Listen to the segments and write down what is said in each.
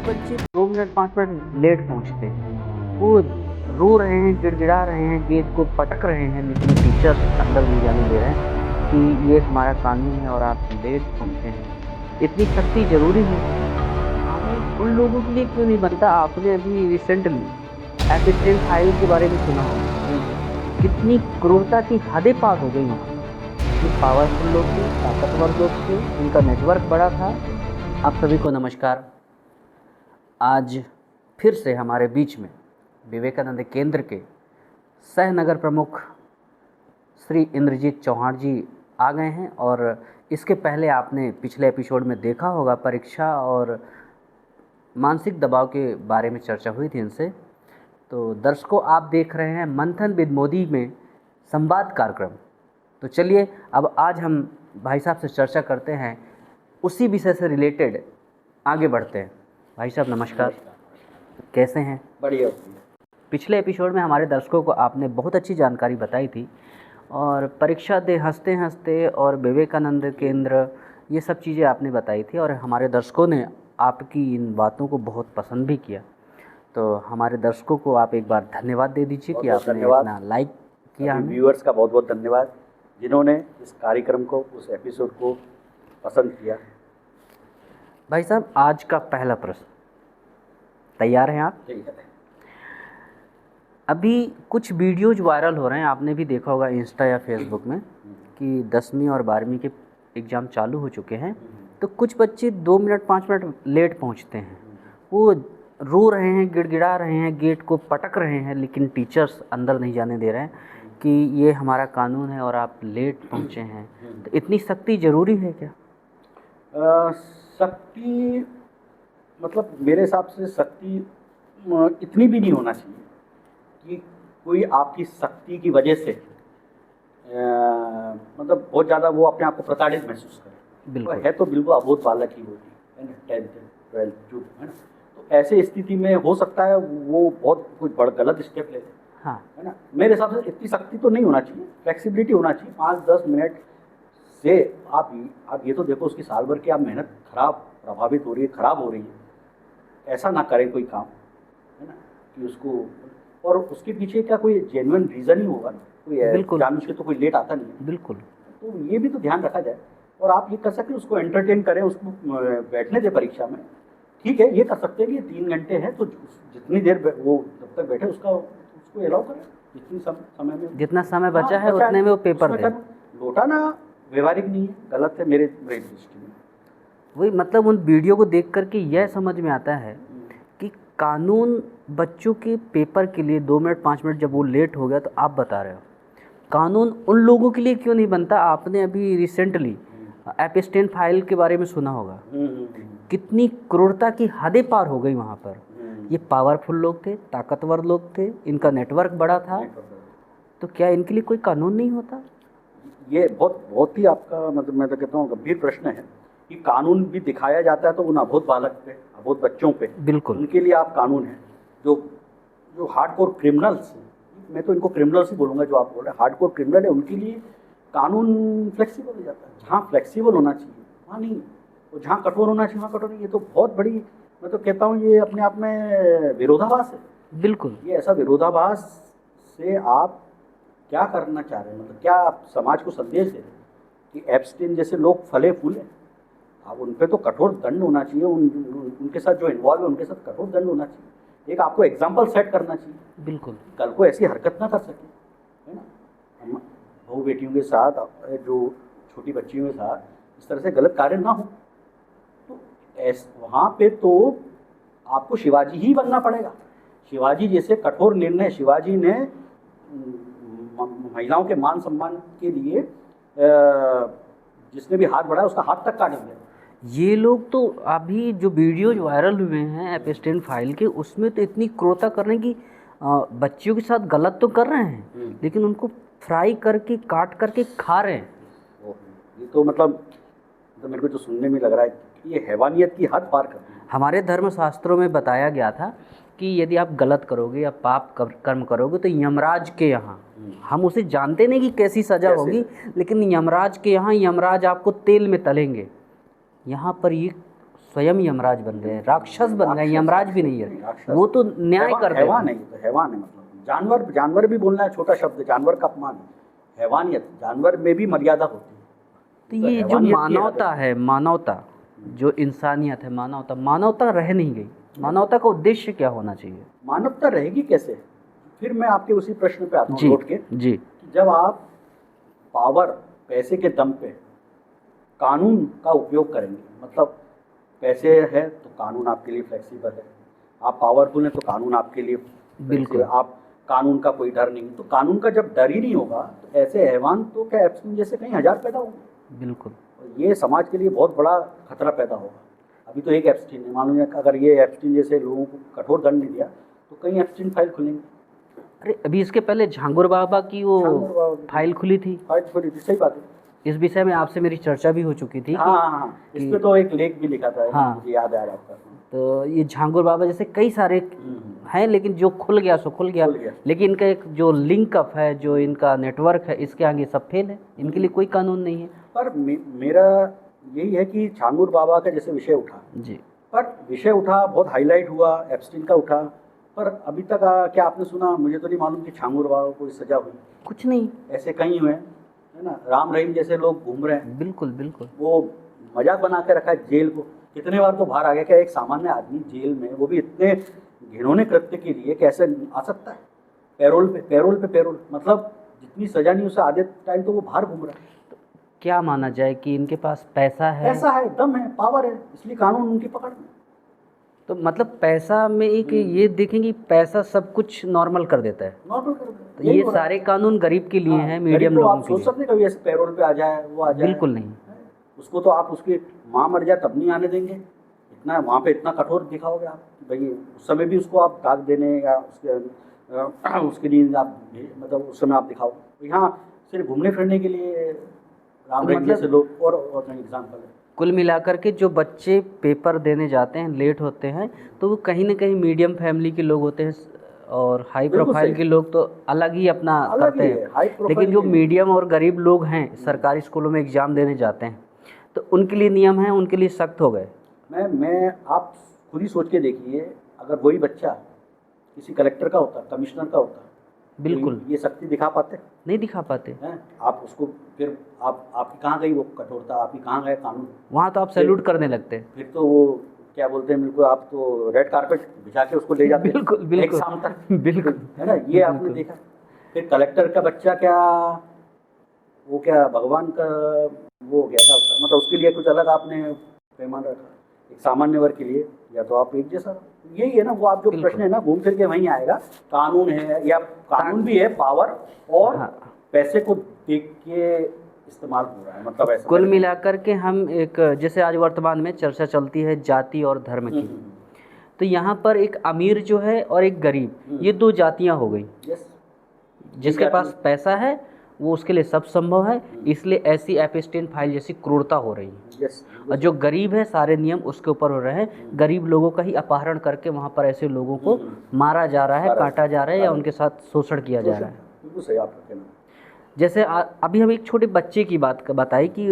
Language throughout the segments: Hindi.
बच्चे 2 मिनट 5 मिनट लेट पहुँचते हैं। वो रो रहे हैं, गिड़गिड़ा रहे हैं, गेट को पटक रहे हैं, लेकिन टीचर्स अंदर नहीं जाने दे रहे हैं कि ये हमारा कानून है और आप लेट पहुँचे हैं। इतनी सख्ती ज़रूरी है। कानून उन लोगों के लिए क्यों नहीं बनता? आपने अभी रिसेंटली एपिस्टेल फाइल के बारे में सुना होगा। कितनी क्रूरता की हदें पार हो गई वहाँ। ये पावरफुल लोग थे, ताकतवर लोग थे, उनका नेटवर्क बड़ा था। आप सभी को नमस्कार। आज फिर से हमारे बीच में विवेकानंद केंद्र के सह नगर प्रमुख श्री इंद्रजीत चौहान जी आ गए हैं। और इसके पहले आपने पिछले एपिसोड में देखा होगा, परीक्षा और मानसिक दबाव के बारे में चर्चा हुई थी इनसे। तो दर्शकों, आप देख रहे हैं मंथन विद मोदी में संवाद कार्यक्रम। तो चलिए अब आज हम भाई साहब से चर्चा करते हैं, उसी विषय से रिलेटेड आगे बढ़ते हैं। भाई साहब नमस्कार, कैसे हैं? बढ़िया। पिछले एपिसोड में हमारे दर्शकों को आपने बहुत अच्छी जानकारी बताई थी, और परीक्षा दे हंसते हंसते और विवेकानंद केंद्र, ये सब चीज़ें आपने बताई थी, और हमारे दर्शकों ने आपकी इन बातों को बहुत पसंद भी किया। तो हमारे दर्शकों को आप एक बार धन्यवाद दे दीजिए कि आपने इतना लाइक किया। व्यूअर्स का बहुत बहुत धन्यवाद जिन्होंने इस कार्यक्रम को, उस एपिसोड को पसंद किया। भाई साहब, आज का पहला प्रश्न, तैयार हैं आप? ठीक है। अभी कुछ वीडियोज वायरल हो रहे हैं, आपने भी देखा होगा इंस्टा या फेसबुक में, कि 10वीं और 12वीं के एग्ज़ाम चालू हो चुके हैं। तो कुछ बच्चे 2 मिनट 5 मिनट लेट पहुंचते हैं। वो रो रहे हैं, गिड़गिड़ा रहे हैं, गेट को पटक रहे हैं, लेकिन टीचर्स अंदर नहीं जाने दे रहे हैं कि ये हमारा कानून है और आप लेट पहुंचे हैं। तो इतनी सख्ती ज़रूरी है क्या? सख्ती मतलब मेरे हिसाब से सख्ती इतनी भी नहीं होना चाहिए कि कोई आपकी सख्ती की वजह से मतलब बहुत ज़्यादा वो अपने आप को प्रताड़ित महसूस करे। बिल्कुल है तो बिल्कुल अबोध बालक ही होती है ना, 10th 12th जो है ना। तो ऐसे स्थिति में हो सकता है वो बहुत कुछ बड़ा गलत स्टेप ले ले। हाँ, है ना। मेरे हिसाब से इतनी सख्ती तो नहीं होना चाहिए, फ्लेक्सिबिलिटी होना चाहिए। 5-10 मिनट से आप ये तो देखो, उसकी साल भर की आप मेहनत प्रभावित हो रही है, खराब हो रही है। ऐसा ना करें कोई काम, है ना, कि उसको, और उसके पीछे क्या कोई जेन्युइन रीज़न ही होगा ना, कोई जानबूझ के तो कोई लेट आता नहीं है। बिल्कुल। तो ये भी तो ध्यान रखा जाए। और आप ये कर सकते हैं, उसको एंटरटेन करें, उसको बैठने दें परीक्षा में। ठीक है, ये कर सकते हैं कि 3 घंटे हैं तो जितनी देर वो जब तक बैठे उसको अलाउ करें, जितना समय बचा है उतने में वो पेपर दें। लौटाना व्यवहारिक नहीं है, गलत है मेरे दृष्टि में। वही मतलब उन वीडियो को देख करके यह समझ में आता है कि कानून बच्चों के पेपर के लिए 2 मिनट 5 मिनट जब वो लेट हो गया, तो आप बता रहे हो कानून उन लोगों के लिए क्यों नहीं बनता? आपने अभी रिसेंटली एपिस्टेल फाइल के बारे में सुना होगा। कितनी क्रूरता की हदें पार हो गई वहाँ पर। ये पावरफुल लोग थे, ताकतवर लोग थे, इनका नेटवर्क बड़ा था। तो क्या इनके लिए कोई कानून नहीं होता? ये बहुत ही आपका मतलब मैं तो कहता हूँ गंभीर प्रश्न है कि कानून भी दिखाया जाता है तो उन अबोध बालक पे, अबोध बच्चों पे, बिल्कुल, उनके लिए आप कानून है। जो हार्डकोर क्रिमिनल्स, मैं तो इनको क्रिमिनल्स ही बोलूँगा, जो आप बोल रहे हैं हार्डकोर क्रिमिनल है, उनके लिए कानून फ्लेक्सिबल हो जाता है। जहाँ फ्लेक्सिबल होना चाहिए वहाँ नहीं, और जहाँ कठोर होना चाहिए वहाँ कठोर नहीं। ये तो बहुत बड़ी, मैं तो कहता हूँ ये अपने आप में विरोधाभास है। बिल्कुल। ये ऐसा विरोधाभास से आप क्या करना चाह रहे हैं? मतलब क्या आप समाज को संदेश दे रहे हैं कि एप्स्टीन जैसे लोग फले फूले? आप उन पर तो कठोर दंड होना चाहिए, उनके साथ जो इन्वॉल्व है उनके साथ कठोर दंड होना चाहिए। एक आपको एग्जाम्पल सेट करना चाहिए। बिल्कुल, कल को ऐसी हरकत ना कर सके, है ना। हम बहू बेटियों के साथ, जो छोटी बच्चियों के साथ इस तरह से गलत कार्य ना हो, तो वहाँ पे तो आपको शिवाजी ही बनना पड़ेगा। शिवाजी जैसे कठोर निर्णय, शिवाजी ने महिलाओं के मान सम्मान के लिए जिसने भी हाथ बढ़ाया उसका हाथ तक काट दिया। ये लोग तो अभी जो वीडियोज वायरल हुए हैं एपिस्टेल फाइल के, उसमें तो इतनी क्रूरता करने की, बच्चियों के साथ गलत तो कर रहे हैं लेकिन उनको फ्राई करके काट करके खा रहे हैं। ये तो मतलब मेरे को तो सुनने में लग रहा है कि ये हैवानियत की हद पार कर। हमारे धर्मशास्त्रों में बताया गया था कि यदि आप गलत करोगे या पाप कर्म करोगे तो यमराज के यहाँ, हम उसे जानते नहीं कि कैसी सज़ा होगी, लेकिन यमराज के यहाँ यमराज आपको तेल में तलेंगे। यहाँ पर ये स्वयं यमराज बन गए, राक्षस बन गए, यमराज भी नहीं है, राक्षस। वो तो न्याय करते हैवान हैं। नहीं, तो हैवान है, मतलब जानवर भी बोलना है छोटा शब्द, जानवर का अपमान है। हैवानियत, जानवर में भी मर्यादा होती है। तो ये जो हैवानियत की मानवता है, मानवता जो इंसानियत है, मानवता, मानवता रह नहीं गई। मानवता का उद्देश्य क्या होना चाहिए? मानवता रहेगी कैसे? फिर मैं आपके उसी प्रश्न पे आता हूँ जी लौट के, जी कि जब आप पावर, पैसे के दम पे कानून का उपयोग करेंगे, मतलब पैसे है तो कानून आपके लिए फ्लेक्सिबल है, आप पावरफुल हैं तो कानून आपके लिए बिल्कुल। flexible, आप कानून का कोई डर नहीं, तो कानून का जब डर ही नहीं होगा तो ऐसे हैवान तो क्या एप्स्टीन जैसे कहीं हजार पैदा होंगे। बिल्कुल। और ये समाज के लिए बहुत बड़ा खतरा पैदा होगा। अभी तो एक एप्स्टीन है, मान लीजिए अगर ये एप्स्टीन जैसे लोगों को कठोर दंड नहीं दिया तो कई एप्स्टीन फाइल खुलेंगे। अरे अभी इसके पहले झांगुर बाबा की वो झांगुर बाबा की फाइल खुली थी, फाइल खुली थी, सही बात है। इस विषय में आपसे मेरी चर्चा भी हो चुकी थी। हाँ, इस पे तो एक लेख भी लिखा था, हाँ। मुझे याद आ रहा आपका। तो ये झांगुर बाबा जैसे कई सारे हैं, लेकिन जो खुल गया सो खुल गया, लेकिन इनका एक जो लिंक अप है, जो इनका नेटवर्क है, इसके आगे सब फेल है, इनके लिए कोई कानून नहीं है। पर मेरा यही है कि झांगुर बाबा का जैसे विषय उठा जी, पर विषय उठा, बहुत हाईलाइट हुआ, एप्स्टीन का उठा, पर अभी तक क्या आपने सुना? मुझे तो नहीं मालूम कि झांगुर बाबा को कोई सजा हुई। कुछ नहीं। ऐसे कहीं हुए है ना, राम रहीम जैसे लोग घूम रहे हैं, बिल्कुल बिल्कुल। वो मजाक बना के रखा है जेल को। कितने बार तो बाहर आ गया, क्या एक सामान्य आदमी जेल में, वो भी इतने घिनौने कृत्य के लिए कैसे आ सकता है? पैरोल पे पैरोल, मतलब जितनी सजा नहीं उसे आधे टाइम तो वो बाहर घूम रहा है। क्या माना जाए कि इनके पास पैसा है, ऐसा है, दम है, पावर है, इसलिए कानून उनकी पकड़ में। तो मतलब पैसा में एक ये देखेंगे, पैसा सब कुछ नॉर्मल कर देता है। नॉर्मल कर दो। तो ये सारे कानून गरीब के लिए हैं, मीडियम तो लोगों आप के सोच लिए। सकते हैं कभी ऐसे पैरोल पे आ जाए, वो आ जाए? बिल्कुल नहीं। उसको तो आप उसकी माँ मर जाए तब नहीं आने देंगे। इतना वहाँ पे इतना कठोर दिखाओगे आप कि भाई उस समय भी उसको आप दाग देने या उसके लिए आप मतलब उस समय आप दिखाओ। यहाँ सिर्फ घूमने फिरने के लिए राम रहीम जैसे लोग और कई एग्जाम्पल है। कुल मिलाकर के जो बच्चे पेपर देने जाते हैं, लेट होते हैं, तो वो कहीं ना कहीं मीडियम फैमिली के लोग होते हैं, और हाई प्रोफाइल के लोग तो अलग ही अपना करते हैं। लेकिन जो मीडियम और गरीब लोग हैं, सरकारी स्कूलों में एग्ज़ाम देने जाते हैं, तो उनके लिए नियम हैं, उनके लिए सख्त हो गए। मैं आप खुद ही सोच के देखिए, अगर वही बच्चा किसी कलेक्टर का होता, कमिश्नर का होता, बिल्कुल तो ये शक्ति दिखा पाते? नहीं दिखा पाते हैं। आप उसको फिर आपकी कहाँ गई वो कठोरता, आपकी कहाँ गए कानून? वहाँ तो आप सैल्यूट करने लगते। फिर तो वो क्या बोलते हैं, बिल्कुल आप तो रेड कारपेट बिछा के उसको ले जाते। बिल्कुल बिल्कुल एक शाम तक, बिल्कुल, है ना, ये आपने देखा। फिर कलेक्टर का बच्चा क्या, वो क्या भगवान का वो हो गया था, मतलब उसके लिए कुछ अलग आपने पैमान रखा। एक सामान्य वर्ग के लिए या तो आप एक जैसा, यही है ना वो आप जो प्रश्न है ना, घूम फिर के वहीं आएगा। कानून है, या कानून भी है, पावर और पैसे को देख के इस्तेमाल हो रहा है, मतलब ऐसा। कुल मिलाकर के हम एक, जैसे आज वर्तमान में चर्चा चलती है जाति और धर्म की, तो यहाँ पर एक अमीर जो है और एक गरीब, ये दो जातियाँ हो गई। जिसके पास पैसा है वो उसके लिए सब संभव है, इसलिए ऐसी एप्स्टीन फाइल जैसी क्रूरता हो रही है। और जो गरीब है, सारे नियम उसके ऊपर हो रहे हैं। गरीब लोगों का ही अपहरण करके वहाँ पर ऐसे लोगों को मारा जा रहा है, काटा जा रहा है, या उनके साथ शोषण किया जा रहा है। बिल्कुल सही आपका कहना। जैसे अभी हम एक छोटे बच्चे की बात बताई कि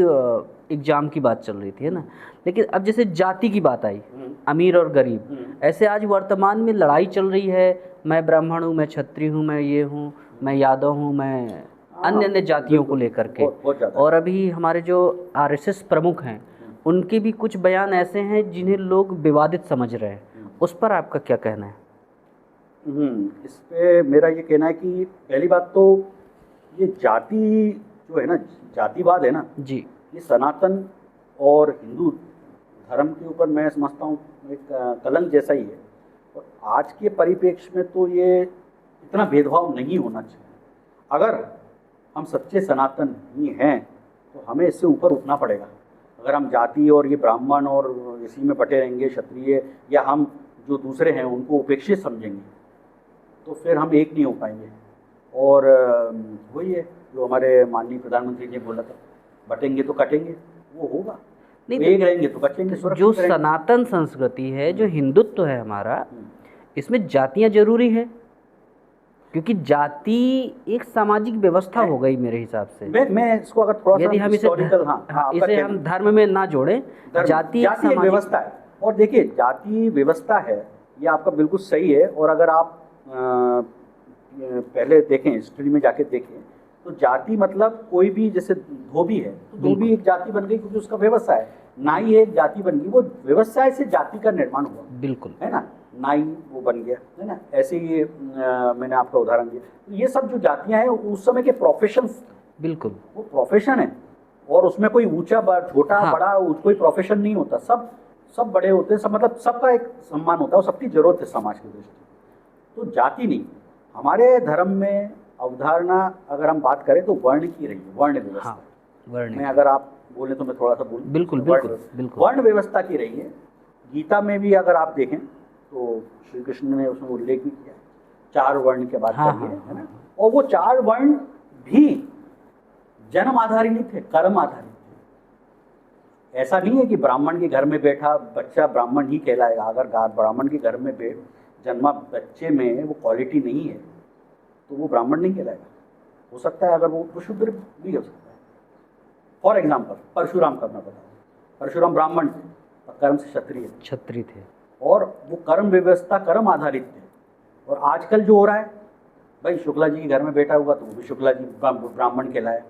एग्ज़ाम की बात चल रही थी, है ना, लेकिन अब जैसे जाति की बात आई, अमीर और गरीब, ऐसे आज वर्तमान में लड़ाई चल रही है, मैं ब्राह्मण हूँ, मैं क्षत्रिय हूँ, मैं ये हूँ, मैं यादव हूँ, मैं अन्य जातियों को लेकर के। और अभी हमारे जो आरएसएस प्रमुख हैं, उनके भी कुछ बयान ऐसे हैं जिन्हें लोग विवादित समझ रहे हैं। उस पर आपका क्या कहना है? इस पे मेरा ये कहना है कि पहली बात तो ये जाति जो है ना, जातिवाद है ना जी, ये सनातन और हिंदू धर्म के ऊपर मैं समझता हूँ एक कलंक जैसा ही है। और आज के परिप्रेक्ष्य में तो ये इतना भेदभाव नहीं होना चाहिए। अगर हम सच्चे सनातन ही हैं तो हमें इससे ऊपर उठना पड़ेगा। अगर हम जाति और ये ब्राह्मण और इसी में बटे रहेंगे, क्षत्रिय या हम जो दूसरे हैं उनको उपेक्षित समझेंगे, तो फिर हम एक नहीं हो पाएंगे। और वही है जो हमारे माननीय प्रधानमंत्री जी बोला था, बटेंगे तो कटेंगे, वो होगा। नहीं, एक रहेंगे तो बचेंगे। जो सनातन संस्कृति है, जो हिंदुत्व है हमारा, इसमें जातियाँ जरूरी है, क्योंकि जाति एक सामाजिक व्यवस्था हो गई मेरे हिसाब से। मैं इसको अगर थोड़ा यदि हम इसे हिस्टोरिकल, इसे हम धर्म में ना जोड़ें, जाति एक व्यवस्था है। और देखिए जाति व्यवस्था है, ये आपका बिल्कुल सही है। और अगर आप पहले देखें, हिस्ट्री में जाके देखें, तो जाति मतलब कोई भी, जैसे धोबी है तो धोबी एक जाति बन गई क्योंकि उसका व्यवसाय है। नाई एक जाति बन गई, वो व्यवसाय से जाति का निर्माण हुआ, बिल्कुल है ना। नाई वो बन गया, है ना। ऐसे ही मैंने आपका उदाहरण दिया। तो ये सब जो जातियां हैं उस समय के प्रोफेशन, बिल्कुल वो प्रोफेशन है, और उसमें कोई ऊंचा छोटा हाँ। बड़ा कोई प्रोफेशन नहीं होता, सब सब बड़े होते हैं, सब मतलब सबका एक सम्मान होता है और सबकी जरूरत है समाज की दृष्टि। तो जाति नहीं, हमारे धर्म में अवधारणा अगर हम बात करें तो वर्ण की रही है, वर्ण व्यवस्था। हाँ, वर्ण मैं अगर आप बोले तो मैं थोड़ा सा बोलूं। बिल्कुल वर्ण- बिल्कुल बिल्कुल वर्ण व्यवस्था की रही है। गीता में भी अगर आप देखें तो श्री कृष्ण ने उसमें उल्लेख भी किया, 4 वर्ण के बात हाँ, करिए, हाँ, है ना। और वो 4 वर्ण भी जन्म आधारित नहीं थे, कर्म आधारित थे। ऐसा नहीं है कि ब्राह्मण के घर में बैठा बच्चा ब्राह्मण ही कहलाएगा। अगर ब्राह्मण के घर में जन्मा बच्चे में वो क्वालिटी नहीं है तो वो ब्राह्मण नहीं कहलाएगा। हो सकता है अगर वो शूद्र भी हो सकता है। फॉर एग्जाम्पल परशुराम का मैं बताऊँ, परशुराम ब्राह्मण थे और कर्म से क्षत्रिय थे, और वो कर्म व्यवस्था कर्म आधारित थे। और आजकल जो हो रहा है, भाई शुक्ला जी के घर में बैठा हुआ तो वो भी शुक्ला जी ब्राह्मण कहलाए,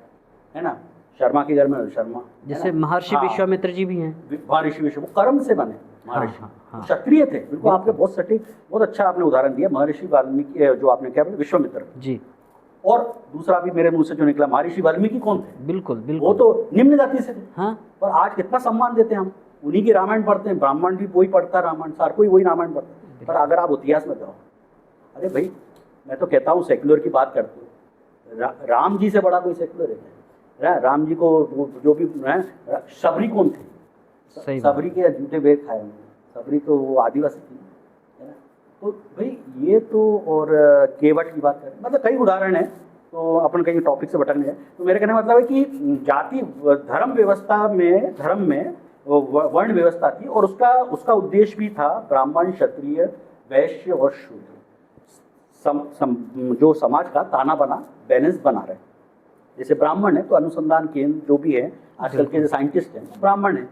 है ना। शर्मा के घर में शर्मा, जैसे महर्षि विश्वामित्र जी भी हैं। महर्षि विश्व, वो कर्म से बने महर्षि, हाँ। क्षत्रिय थे। बिल्कुल आपने बहुत सटीक, बहुत अच्छा आपने उदाहरण दिया। महर्षि वाल्मीकि, जो आपने क्या बोला, विश्वामित्र जी। और दूसरा भी मेरे मुंह से जो निकला, महर्षि वाल्मीकि कौन थे? बिल्कुल वो बिल्कुल तो निम्न जाति से थे। हाँ, पर आज कितना सम्मान देते हैं हम, उन्हीं की रामायण पढ़ते हैं। ब्राह्मण भी वही पढ़ता है रामायण, सार कोई वही रामायण पढ़ता है। पर अगर आप इतिहास में जाओ, अरे भाई मैं तो कहता हूँ सेक्युलर की बात करते हो, राम जी से बड़ा कोई सेक्युलर है? राम जी को जो भी सबरी कौन थे? सही सबरी के जूते बेर खाए उन्होंने। सबरी तो वो आदिवासी थी, है ना। तो भाई ये तो, और केवट की बात करें, मतलब कई उदाहरण हैं। तो अपन कहीं टॉपिक से भटक नहीं है। तो मेरे कहने का मतलब है कि जाति धर्म व्यवस्था में, धर्म में वर्ण व्यवस्था थी, और उसका उद्देश्य भी था ब्राह्मण, क्षत्रिय, वैश्य और शूद्र जो समाज का ताना बना बैलेंस बना रहे। जैसे ब्राह्मण है तो अनुसंधान केंद्र जो भी है, आजकल के जो साइंटिस्ट हैं वो ब्राह्मण है।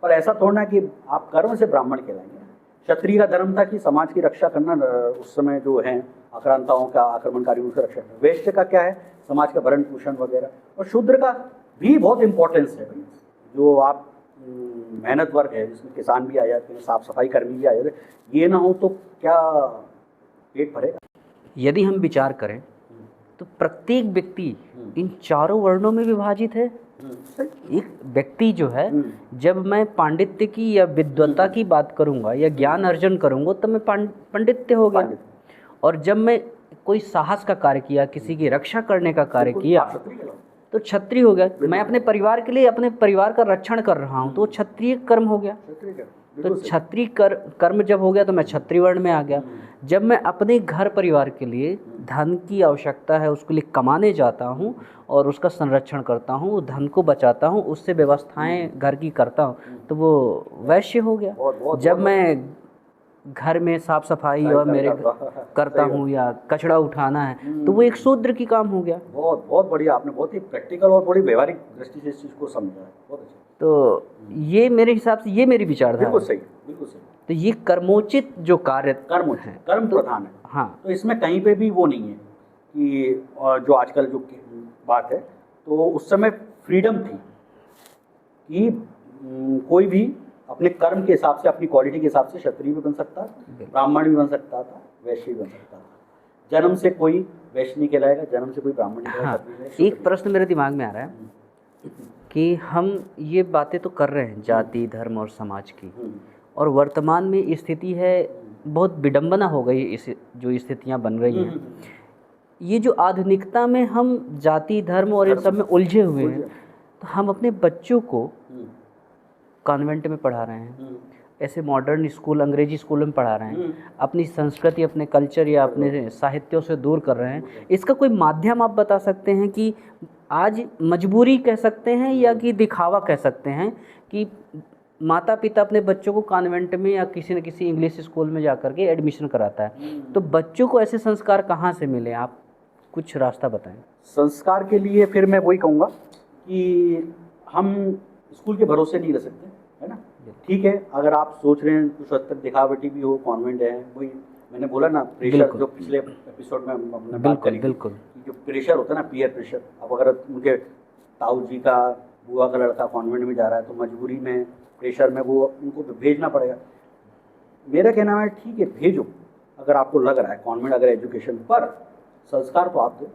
पर ऐसा थोड़ा कि आप कर्म से ब्राह्मण कहलाएंगे। क्षत्रिय का धर्म था कि समाज की रक्षा करना, उस समय जो है आक्रांताओं का, आक्रमणकारियों से रक्षा करना। वैश्य का क्या है, समाज का भरण पोषण वगैरह। और शूद्र का भी बहुत इंपॉर्टेंस है भाई, जो आप मेहनत वर्ग है, जिसमें किसान भी आ जाते हैं, साफ सफाई कर्मी भी आ जाते हैं। ये ना हो तो क्या पेट भरेगा? यदि हम विचार करें तो प्रत्येक व्यक्ति इन चारों वर्णों में विभाजित है। एक व्यक्ति जो है, जब मैं पांडित्य की या विद्वत्ता की बात करूंगा या ज्ञान अर्जन करूंगा तो मैं पंडित्य हो गया। और जब मैं कोई साहस का कार्य किया, किसी की रक्षा करने का कार्य किया तो क्षत्रिय हो गया। मैं अपने परिवार के लिए, अपने परिवार का रक्षण कर रहा हूँ तो वो क्षत्रिय कर्म हो गया। तो क्षत्रिय कर्म जब हो गया तो मैं क्षत्रिय वर्ण में आ गया। जब मैं अपने घर परिवार के लिए धन की आवश्यकता है, उसके लिए कमाने जाता हूँ और उसका संरक्षण करता हूँ, धन को बचाता हूँ, उससे व्यवस्थाएं घर की करता हूँ, तो वो वैश्य हो गया। जब मैं घर में साफ सफाई और मेरे करता हूँ या कचरा उठाना है तो वो एक शूद्र की काम हो गया। बहुत बहुत बढ़िया, आपने बहुत ही प्रैक्टिकल और बड़ी व्यवहारिक दृष्टि से इस चीज़ को समझा है। बहुत अच्छा। तो ये मेरे हिसाब से, ये मेरी विचारधारा बिल्कुल सही, बिल्कुल सही। तो ये कर्मोचित जो कार्य है, कर्म प्रधान है। हाँ, तो इसमें कहीं पे भी वो नहीं है कि जो आजकल जो बात है, तो उस समय फ्रीडम थी कि कोई भी अपने कर्म के हिसाब से, अपनी क्वालिटी के हिसाब से क्षत्रिय भी बन सकता था, ब्राह्मण भी बन सकता था, वैश्य भी बन सकता था। जन्म से कोई वैश्य नहीं कहलाएगा, जन्म से कोई ब्राह्मण नहीं कहलाएगा। हाँ, एक प्रश्न मेरे दिमाग में आ रहा है कि हम ये बातें तो कर रहे हैं जाति, धर्म और समाज की, और वर्तमान में स्थिति है, बहुत विडंबना हो गई इस जो स्थितियां बन रही हैं। ये जो आधुनिकता में हम जाति, धर्म और इन सब में उलझे हुए हैं, तो हम अपने बच्चों को कॉन्वेंट में पढ़ा रहे हैं, ऐसे मॉडर्न स्कूल, अंग्रेजी स्कूल में पढ़ा रहे हैं, अपनी संस्कृति, अपने कल्चर या अपने साहित्यों से दूर कर रहे हैं। इसका कोई माध्यम आप बता सकते हैं कि आज मजबूरी कह सकते हैं या कि दिखावा कह सकते हैं कि माता पिता अपने बच्चों को कॉन्वेंट में या किसी न किसी इंग्लिश स्कूल में जाकर के एडमिशन कराता है, तो बच्चों को ऐसे संस्कार कहाँ से मिले? आप कुछ रास्ता बताएं। संस्कार के लिए फिर मैं वही कहूँगा कि हम स्कूल के भरोसे नहीं रह सकते, है ना। ठीक है, अगर आप सोच रहे हैं कुछ हद तक दिखावटी भी हो, कॉन्वेंट है, वही मैंने बोला ना प्रेशर, बिल्कुल। जो पिछले एपिसोड में हमने बात बिल्कुल करी थी, बिल्कुल कि जो प्रेशर होता है ना, पीयर प्रेशर। अब अगर उनके ताऊ जी का बुआ का लड़का कॉन्वेंट में जा रहा है तो मजबूरी में, प्रेशर में वो उनको भेजना पड़ेगा। मेरा कहना है ठीक है भेजो, अगर आपको लग रहा है कॉन्वेंट अगर एजुकेशन, पर संस्कार तो आप दो।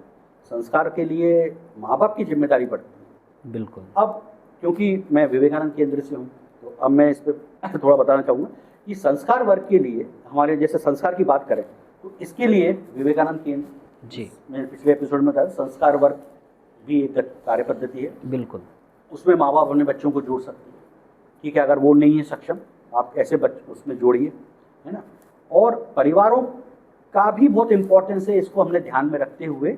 संस्कार के लिए माँ बाप की जिम्मेदारी बढ़ती है। बिल्कुल। अब क्योंकि मैं विवेकानंद केंद्र से हूँ तो अब मैं इस पर थोड़ा बताना चाहूँगा कि संस्कार वर्ग के लिए, हमारे जैसे संस्कार की बात करें तो इसके लिए विवेकानंद केंद्र, जी मैंने पिछले एपिसोड में बताया, संस्कार वर्ग भी एक कार्य पद्धति है। बिल्कुल। उसमें माँ बाप अपने बच्चों को जोड़ सकते हैं, ठीक है। अगर वो नहीं है सक्षम, आप ऐसे बच्चे उसमें जोड़िए, है ना। और परिवारों का भी बहुत इम्पोर्टेंस है, इसको हमने ध्यान में रखते हुए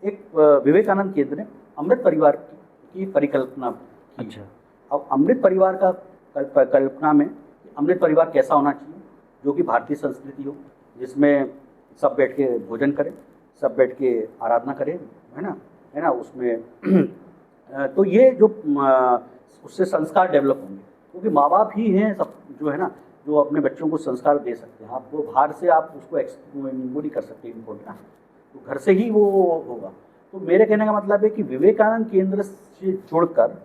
एक विवेकानंद केंद्र ने अमृत परिवार की परिकल्पना की। अच्छा। अब अमृत परिवार का कल्पना में अमृत परिवार कैसा होना चाहिए, जो कि भारतीय संस्कृति हो, जिसमें सब बैठ के भोजन करें, सब बैठ के आराधना करें, है ना उसमें तो ये जो उससे संस्कार डेवलप होंगे, क्योंकि माँ बाप ही हैं सब जो है ना, जो अपने बच्चों को संस्कार दे सकते हैं। आपको बाहर से आप उसको वो नहीं कर सकते इम्पोर्ट ना, तो घर से ही वो होगा। तो मेरे कहने का मतलब है कि विवेकानंद केंद्र से जुड़कर,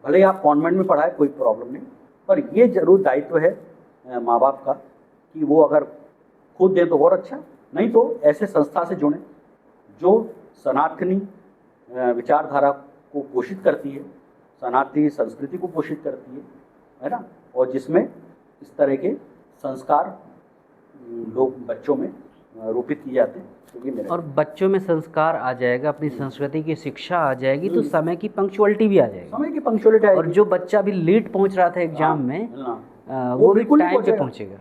भले ही आप कॉन्वेंट में पढ़ाए कोई प्रॉब्लम नहीं, पर ये जरूर दायित्व है माँ बाप का कि वो अगर खुद दें तो और अच्छा, नहीं तो ऐसे संस्था से जुड़ें जो सनातनी विचारधारा को पोषित करती है, सनातनी संस्कृति को पोषित करती है ना, और जिसमें इस तरह के संस्कार लोग बच्चों में रोपित किए जाते हैं। तो ये मेरा, और बच्चों में संस्कार आ जाएगा, अपनी संस्कृति की शिक्षा आ जाएगी, तो समय की पंक्चुअलिटी भी आ जाएगी। समय की पंक्चुअलिटी और जो बच्चा अभी लेट पहुंच रहा था एग्जाम में, वो भी बिल्कुल नहीं टाइम पे पहुंचेगा।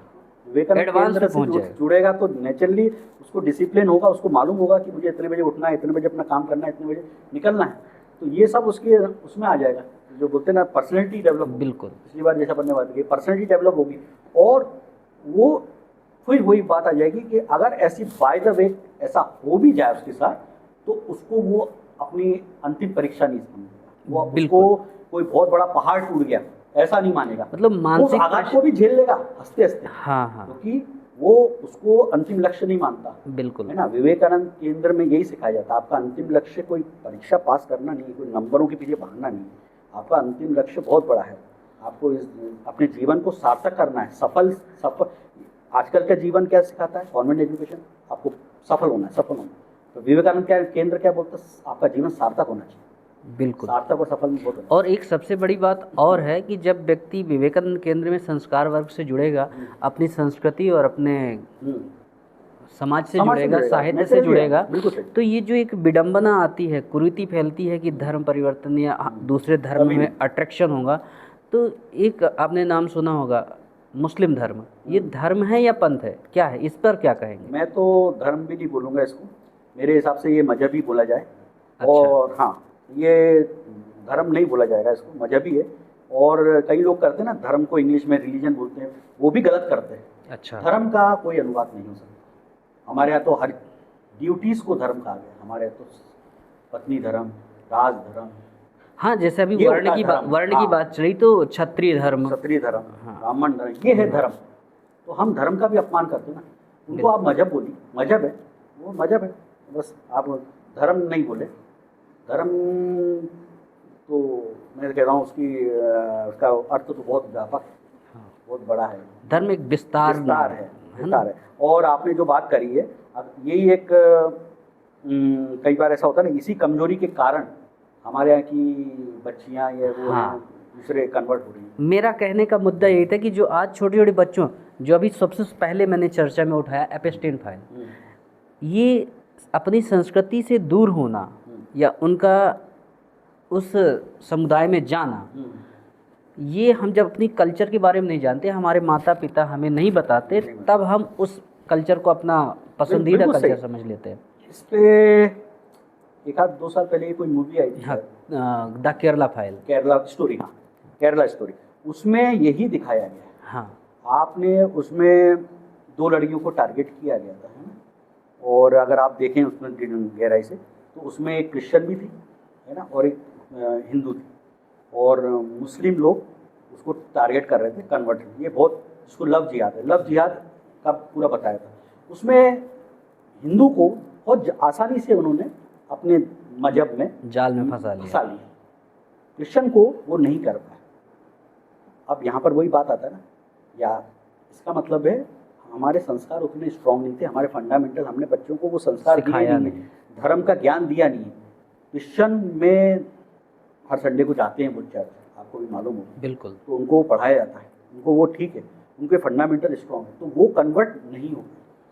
पहुंचेगा, एडवांस केंद्र में से पहुंच जाएगा। जुड़ेगा तो नेचुरली उसको डिसिप्लिन होगा, उसको मालूम होगा कि मुझे इतने बजे उठना है, इतने बजे अपना काम करना है, इतने बजे निकलना है। तो ये सब उसके उसमें आ जाएगा, जो बोलते हैं ना पर्सनैलिटी डेवलप। बिल्कुल। पिछली बार जैसा बनने बात की, पर्सनैलिटी डेवलप होगी, और वो फिर वही बात आ जाएगी कि अगर ऐसी बाय द वे ऐसा हो भी जाए उसके साथ, तो उसको वो अपनी अंतिम परीक्षा नहीं समझेगा, वो उसको कोई बहुत बड़ा पहाड़ टूट गया ऐसा नहीं मानेगा। मतलब मानसिक आघात को भी झेल लेगा हंसते हंसते। हाँ हाँ, क्योंकि वो उसको अंतिम लक्ष्य नहीं मानता, बिल्कुल, है ना। विवेकानंद केंद्र में यही सिखाया जाता है, आपका अंतिम लक्ष्य कोई परीक्षा पास करना नहीं, कोई नंबरों के पीछे भागना नहीं, आपका अंतिम लक्ष्य बहुत बड़ा है। आपको अपने जीवन को सार्थक करना है, सफल। आजकल का जीवन क्या सिखाता है, कॉन्वेंट एजुकेशन, आपको सफल होना है, सफल होना है। तो विवेकानंद केंद्र क्या बोलता है, आपका जीवन सार्थक होना चाहिए। बिल्कुल, सार्थक और सफल में बहुत। और एक सबसे बड़ी बात और है कि जब व्यक्ति विवेकानंद केंद्र में संस्कार वर्ग से जुड़ेगा, अपनी संस्कृति और अपने समाज से जुड़ेगा, साहित्य से जुड़ेगा, तो ये जो एक विडंबना आती है, कुरीति फैलती है कि धर्म परिवर्तन या दूसरे धर्म में अट्रैक्शन होगा, तो एक आपने नाम सुना होगा मुस्लिम धर्म। ये धर्म है या पंथ है, क्या है, इस पर क्या कहेंगे? मैं तो धर्म भी नहीं बोलूँगा इसको, मेरे हिसाब से ये मजहब ही बोला जाए। अच्छा। और हाँ, ये धर्म नहीं बोला जाएगा, इसको मजहब ही है। और कई लोग करते हैं ना धर्म को इंग्लिश में रिलीजन बोलते हैं, वो भी गलत करते हैं। अच्छा। धर्म का कोई अनुवाद नहीं हो सकता। हमारे यहाँ तो हर ड्यूटीज़ को धर्म कहा गया, हमारे यहाँ तो पत्नी धर्म, राज धर्म। हाँ, जैसे अभी वर्ण की बात चली तो क्षत्रिय धर्म, ब्राह्मण धर्म, ये है धर्म। तो हम धर्म का भी अपमान करते हैं ना, उनको आप मजहब बोलिए, मजहब है वो, मजहब है बस, आप धर्म नहीं बोले। धर्म तो मैं कह रहा हूँ उसका अर्थ तो बहुत व्यापक है, बहुत बड़ा है। धर्म एक विस्तार है। और आपने जो बात करी है, यही एक कई बार ऐसा होता है ना, इसी कमजोरी के कारण हमारे यहाँ की बच्चियाँ ये वो दूसरे कन्वर्ट हो रही हैं। मेरा कहने का मुद्दा यही था कि जो आज छोटे छोटे बच्चों, जो अभी सबसे पहले मैंने चर्चा में उठाया एपस्टीन फाइल, ये अपनी संस्कृति से दूर होना या उनका उस समुदाय में जाना, ये हम जब अपनी कल्चर के बारे में नहीं जानते, हमारे माता पिता हमें नहीं बताते, तब हम उस कल्चर को अपना पसंदीदा कल्चर समझ लेते हैं। इस पे एक आध 2 साल पहले कोई मूवी आई थी, the Kerala file, Kerala story, उसमें यही दिखाया गया है। हाँ, आपने उसमें 2 लड़कियों को टारगेट किया गया था, है ना। और अगर आप देखें उसमें गहराई से, तो उसमें एक क्रिश्चियन भी थी, है ना, और एक हिंदू थी। और मुस्लिम लोग उसको टारगेट कर रहे थे कन्वर्ट। ये बहुत, इसको लव जिहाद है, लव जिहाद का पूरा बताया था। उसमें हिंदू को बहुत आसानी से उन्होंने अपने मजहब में जाल में फंसा लिया। क्रिश्चियन को वो नहीं कर पाए। अब यहाँ पर वही बात आता है ना, या इसका मतलब है हमारे संस्कार उतने स्ट्रांग नहीं थे, हमारे फंडामेंटल, हमने बच्चों को वो संस्कार दिए नहीं, धर्म का ज्ञान दिया नहीं। क्रिश्चियन में हर संडे को जाते हैं वो चर्च, आपको भी मालूम होगा, बिल्कुल, तो उनको पढ़ाया जाता है, उनको वो ठीक है, उनके फंडामेंटल स्ट्रांग है, तो वो कन्वर्ट नहीं हो।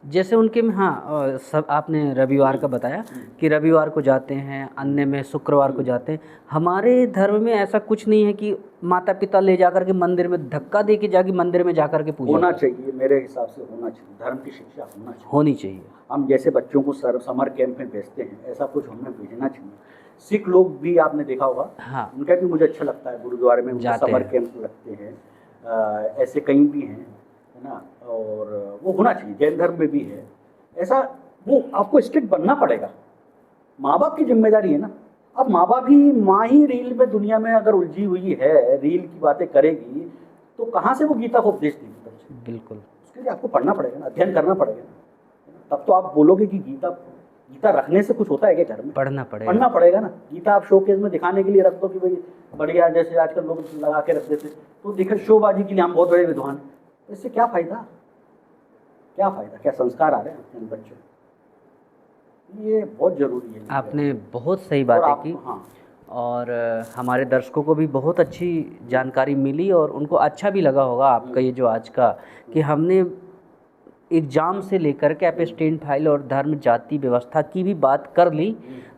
जैसे उनके में, हाँ, सब आपने रविवार का बताया कि रविवार को जाते हैं, अन्य में शुक्रवार को जाते हैं। हमारे धर्म में ऐसा कुछ नहीं है कि माता पिता ले जाकर के मंदिर में धक्का दे के जाके मंदिर में जाकर के पूजा होना चाहिए, मेरे हिसाब से होना चाहिए, धर्म की शिक्षा होनी चाहिए। हम जैसे बच्चों को समर कैंप में भेजते हैं, ऐसा कुछ हमें भेजना चाहिए। सिख लोग भी आपने देखा होगा, हाँ, उनका भी मुझे अच्छा लगता है, गुरुद्वारे में समर कैंप लगते हैं, ऐसे कहीं भी हैं, है ना, और वो होना चाहिए। जैन धर्म में भी है ऐसा, वो आपको स्ट्रिक्ट बनना पड़ेगा, माँ बाप की जिम्मेदारी है ना। अब माँ बाप ही, माँ ही रील में दुनिया में अगर उलझी हुई है, रील की बातें करेगी, तो कहाँ से वो गीता को उपदेश देगी बच्चे? बिल्कुल, उसके लिए आपको पढ़ना पड़ेगा ना, अध्ययन करना पड़ेगा, तब तो आप बोलोगे कि गीता रखने से कुछ होता है क्या घर में? पढ़ना पड़ेगा ना। गीता आप शोकेस में दिखाने के लिए रख दो कि भाई बढ़िया, जैसे आजकल लोग लगा के रख देते, तो देखे शोबाजी के लिए हम बहुत बड़े विद्वान, तो इससे क्या फायदा? क्या संस्कार आ रहे हैं बच्चों? ये बहुत जरूरी है। आपने बहुत सही बातें की। हाँ, और हमारे दर्शकों को भी बहुत अच्छी जानकारी मिली और उनको अच्छा भी लगा होगा आपका ये जो आज का, कि हमने एग्ज़ाम से लेकर के एब्सटेंट फाइल और धर्म जाति व्यवस्था की भी बात कर ली।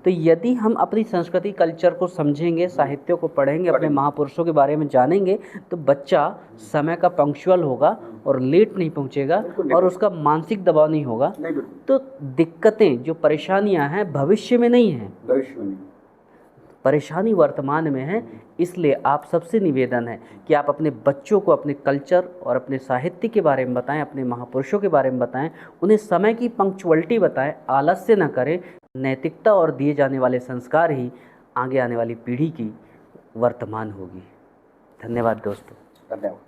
तो यदि हम अपनी संस्कृति कल्चर को समझेंगे, साहित्य को पढ़ेंगे, अपने महापुरुषों के बारे में जानेंगे, तो बच्चा समय का पंक्चुअल होगा और लेट नहीं पहुंचेगा और उसका मानसिक दबाव नहीं होगा। तो दिक्कतें, जो परेशानियां हैं, भविष्य में नहीं हैं, परेशानी वर्तमान में है। इसलिए आप सबसे निवेदन है कि आप अपने बच्चों को अपने कल्चर और अपने साहित्य के बारे में बताएं, अपने महापुरुषों के बारे में बताएं, उन्हें समय की पंक्चुअलिटी बताएं, आलस्य न करें। नैतिकता और दिए जाने वाले संस्कार ही आगे आने वाली पीढ़ी की वर्तमान होगी। धन्यवाद दोस्तों। धन्यवाद।